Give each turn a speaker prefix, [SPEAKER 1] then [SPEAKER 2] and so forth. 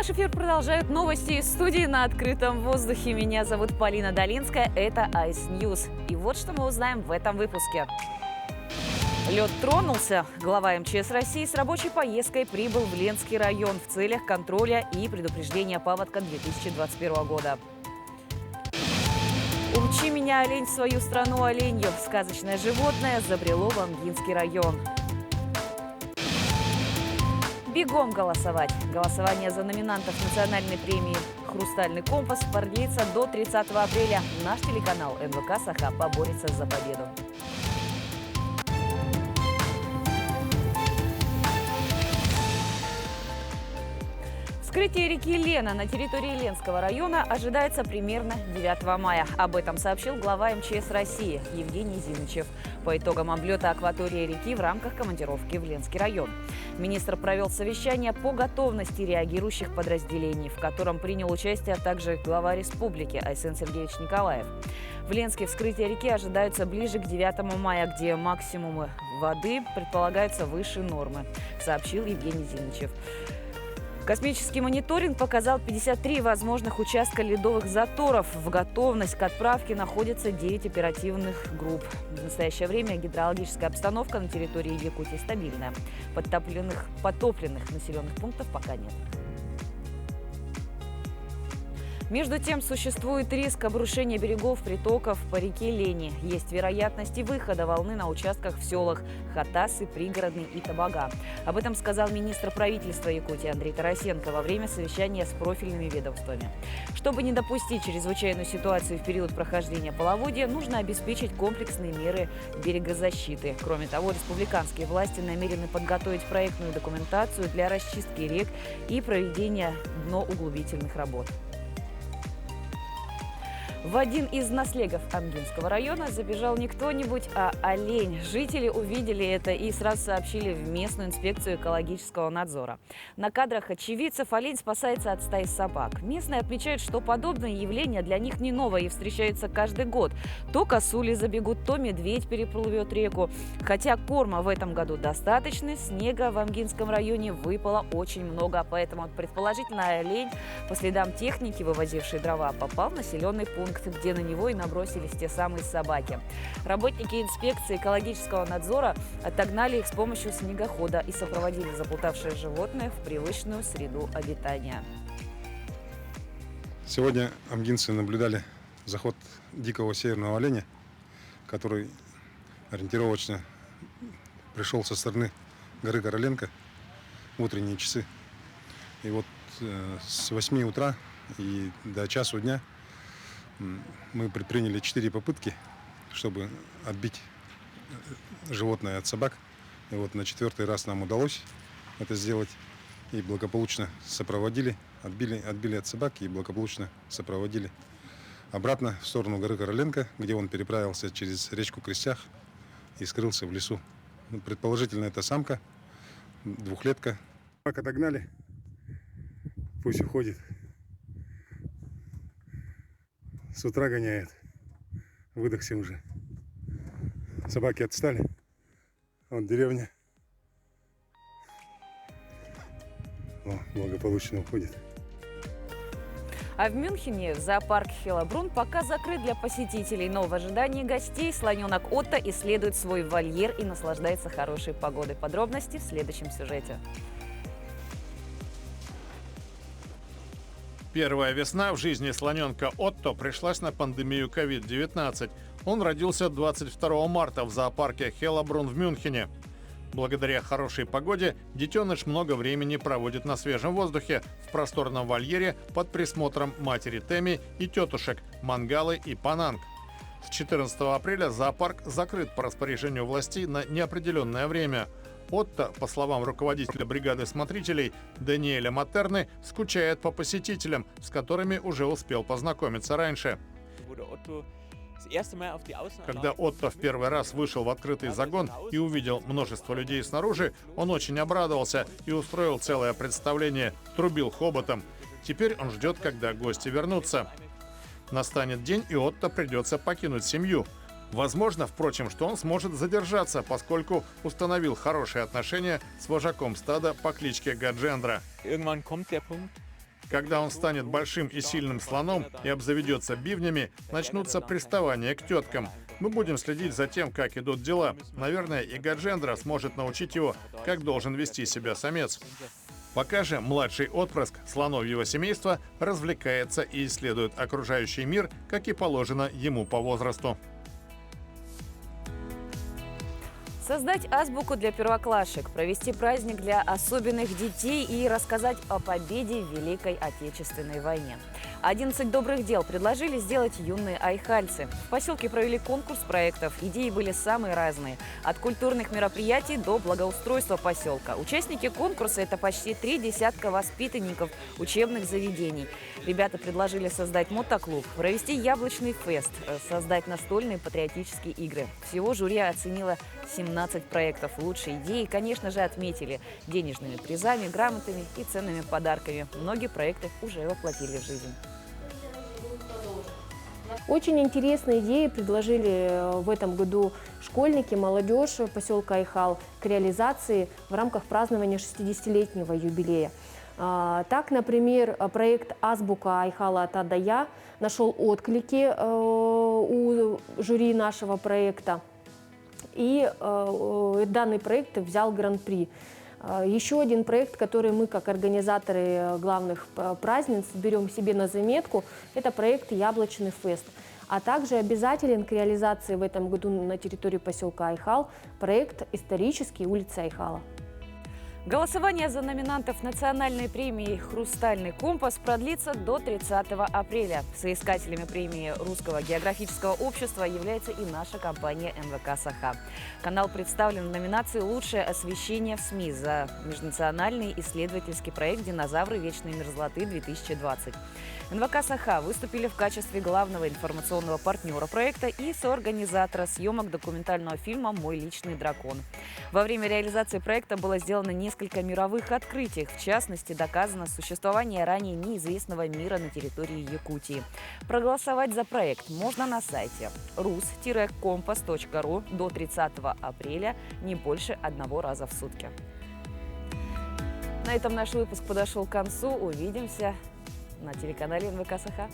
[SPEAKER 1] Наш эфир продолжают новости из студии на открытом воздухе. Меня зовут Полина Долинская. Это Ice News. И вот что мы узнаем в этом выпуске. Лед тронулся. Глава МЧС России с рабочей поездкой прибыл в Ленский район в целях контроля и предупреждения паводка 2021 года. «Учи меня, олень, свою страну оленью». Сказочное животное забрело в Амгинский район. Бегом голосовать. Голосование за номинантов национальной премии «Хрустальный компас» продлится до 30 апреля. Наш телеканал НВК «Саха» поборется за победу. Вскрытие реки Лена на территории Ленского района ожидается примерно 9 мая. Об этом сообщил глава МЧС России Евгений Зиничев по итогам облета акватории реки в рамках командировки в Ленский район. Министр провел совещание по готовности реагирующих подразделений, в котором принял участие также глава республики Айсен Сергеевич Николаев. В Ленске вскрытие реки ожидаются ближе к 9 мая, где максимумы воды предполагаются выше нормы, сообщил Евгений Зиничев. Космический мониторинг показал 53 возможных участка ледовых заторов. В готовность к отправке находится 9 оперативных групп. В настоящее время гидрологическая обстановка на территории Якутии стабильная. Потопленных населенных пунктов пока нет. Между тем, существует риск обрушения берегов притоков по реке Лени. Есть вероятность и выхода волны на участках в селах Хатасы, Пригородный и Табага. Об этом сказал министр правительства Якутии Андрей Тарасенко во время совещания с профильными ведомствами. Чтобы не допустить чрезвычайную ситуацию в период прохождения половодья, нужно обеспечить комплексные меры берегозащиты. Кроме того, республиканские власти намерены подготовить проектную документацию для расчистки рек и проведения дноуглубительных работ. В один из наслегов Амгинского района забежал не кто-нибудь, а олень. Жители увидели это и сразу сообщили в местную инспекцию экологического надзора. На кадрах очевидцев олень спасается от стаи собак. Местные отмечают, что подобные явления для них не новое и встречаются каждый год. То косули забегут, то медведь переплывет реку. Хотя корма в этом году достаточно, снега в Амгинском районе выпало очень много. Поэтому предположительно олень по следам техники, вывозившей дрова, попал в населенный пункт, где на него и набросились те самые собаки. Работники инспекции экологического надзора отогнали их с помощью снегохода и сопроводили заплутавшее животное в привычную среду обитания.
[SPEAKER 2] Сегодня амгинцы наблюдали заход дикого северного оленя, который ориентировочно пришел со стороны горы Короленко в утренние часы. И вот с 8 утра и до часу дня мы предприняли 4 попытки, чтобы отбить животное от собак. И вот на 4-й раз нам удалось это сделать. И благополучно сопроводили, отбили от собак и благополучно сопроводили обратно в сторону горы Короленко, где он переправился через речку Крестях и скрылся в лесу. Предположительно, это самка, двухлетка. Собака догнали, пусть уходит. С утра гоняет. Выдохся уже. Собаки отстали. Вон деревня. О, благополучно уходит.
[SPEAKER 1] А в Мюнхене зоопарк Хеллебрун пока закрыт для посетителей, но в ожидании гостей слоненок Отто исследует свой вольер и наслаждается хорошей погодой. Подробности в следующем сюжете.
[SPEAKER 3] Первая весна в жизни слоненка Отто пришлась на пандемию COVID-19. Он родился 22 марта в зоопарке Хеллебрун в Мюнхене. Благодаря хорошей погоде детеныш много времени проводит на свежем воздухе в просторном вольере под присмотром матери Теми и тетушек Мангалы и Пананг. С 14 апреля зоопарк закрыт по распоряжению властей на неопределенное время. Отто, по словам руководителя бригады смотрителей Даниэля Матерны, скучает по посетителям, с которыми уже успел познакомиться раньше. Когда Отто в первый раз вышел в открытый загон и увидел множество людей снаружи, он очень обрадовался и устроил целое представление, трубил хоботом. Теперь он ждет, когда гости вернутся. Настанет день, и Отто придется покинуть семью. Возможно, впрочем, что он сможет задержаться, поскольку установил хорошие отношения с вожаком стада по кличке Гаджендра. Когда он станет большим и сильным слоном и обзаведется бивнями, начнутся приставания к теткам. Мы будем следить за тем, как идут дела. Наверное, и Гаджендра сможет научить его, как должен вести себя самец. Пока же младший отпрыск слоновьего семейства развлекается и исследует окружающий мир, как и положено ему по возрасту.
[SPEAKER 1] Создать азбуку для первоклашек, провести праздник для особенных детей и рассказать о победе в Великой Отечественной войне. 11 добрых дел предложили сделать юные айхальцы. В поселке провели конкурс проектов. Идеи были самые разные. От культурных мероприятий до благоустройства поселка. Участники конкурса – это почти 3 десятка воспитанников учебных заведений. Ребята предложили создать мотоклуб, провести яблочный фест, создать настольные патриотические игры. Всего жюри оценило 17 проектов. Лучшие идеи, конечно же, отметили денежными призами, грамотами и ценными подарками. Многие проекты уже воплотили в жизнь.
[SPEAKER 4] Очень интересные идеи предложили в этом году школьники, молодежь поселка Айхал к реализации в рамках празднования 60-летнего юбилея. Так, например, проект «Азбука Айхала от А до Я» нашел отклики у жюри нашего проекта, и данный проект взял гран-при. Еще один проект, который мы, как организаторы главных праздниц, берем себе на заметку, это проект «Яблочный фест». А также обязателен к реализации в этом году на территории поселка Айхал проект «Исторический улица Айхала».
[SPEAKER 1] Голосование за номинантов национальной премии «Хрустальный компас» продлится до 30 апреля. Соискателями премии Русского географического общества является и наша компания НВК «Саха». Канал представлен в номинации «Лучшее освещение в СМИ» за межнациональный исследовательский проект «Динозавры вечной мерзлоты-2020». НВК «Саха» выступили в качестве главного информационного партнера проекта и соорганизатора съемок документального фильма «Мой личный дракон». Во время реализации проекта было сделано несколько мировых открытий. В частности, доказано существование ранее неизвестного мира на территории Якутии. Проголосовать за проект можно на сайте rus-compass.ru до 30 апреля не больше 1 раза в сутки. На этом наш выпуск подошел к концу. Увидимся на телеканале НВК «Саха».